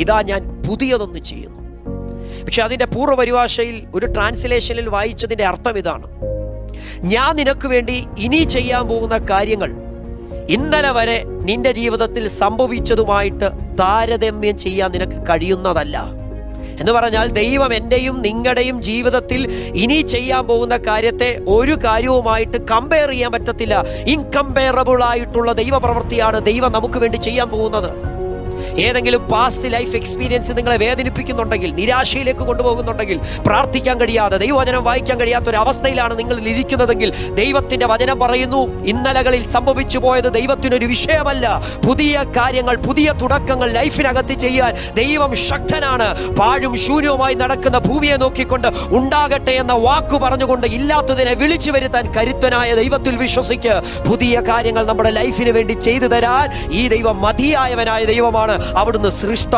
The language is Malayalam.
ഇതാ ഞാൻ പുതിയതൊന്ന് ചെയ്യുന്നു. പക്ഷെ അതിൻ്റെ പൂർവ്വപരിഭാഷയിൽ ഒരു ട്രാൻസ്ലേഷനിൽ വായിച്ചതിൻ്റെ അർത്ഥം ഇതാണ്: ഞാൻ നിനക്ക് വേണ്ടി ഇനി ചെയ്യാൻ പോകുന്ന കാര്യങ്ങൾ ഇന്നലെ വരെ നിന്റെ ജീവിതത്തിൽ സംഭവിച്ചതുമായിട്ട് താരതമ്യം ചെയ്യാൻ നിനക്ക് കഴിയുന്നതല്ല. എന്ന് പറഞ്ഞാൽ ദൈവം എൻ്റെയും നിങ്ങളുടെയും ജീവിതത്തിൽ ഇനി ചെയ്യാൻ പോകുന്ന കാര്യത്തെ ഒരു കാര്യവുമായിട്ട് കമ്പയർ ചെയ്യാൻ പറ്റത്തില്ല. ഇൻകമ്പയറബിൾ ആയിട്ടുള്ള ദൈവപ്രവൃത്തിയാണ് ദൈവം നമുക്ക് വേണ്ടി ചെയ്യാൻ പോകുന്നത്. ഏതെങ്കിലും പാസ്റ്റ് ലൈഫ് എക്സ്പീരിയൻസ് നിങ്ങളെ വേദനിപ്പിക്കുന്നുണ്ടെങ്കിൽ, നിരാശയിലേക്ക് കൊണ്ടുപോകുന്നുണ്ടെങ്കിൽ, പ്രാർത്ഥിക്കാൻ കഴിയാതെ ദൈവവചനം വായിക്കാൻ കഴിയാത്ത ഒരു അവസ്ഥയിലാണ് നിങ്ങൾ ഇരിക്കുന്നതെങ്കിൽ, ദൈവത്തിൻ്റെ വചനം പറയുന്നു, ഇന്നലകളിൽ സംഭവിച്ചു പോയത് ദൈവത്തിനൊരു വിഷയമല്ല. പുതിയ കാര്യങ്ങൾ, പുതിയ തുടക്കങ്ങൾ ലൈഫിനകത്ത് ചെയ്യാൻ ദൈവം ശക്തനാണ്. പാഴും ശൂന്യവുമായി നടക്കുന്ന ഭൂമിയെ നോക്കിക്കൊണ്ട് ഉണ്ടാകട്ടെ എന്ന വാക്കു പറഞ്ഞുകൊണ്ട് ഇല്ലാത്തതിനെ വിളിച്ചു വരുത്താൻ കരുത്തനായ ദൈവത്തിൽ വിശ്വസിക്ക്. പുതിയ കാര്യങ്ങൾ നമ്മുടെ ലൈഫിന് വേണ്ടി ചെയ്തു തരാൻ ഈ ദൈവം മതിയായവനായ ദൈവമാണ്. അവിടുന്ന് സൃഷ്ട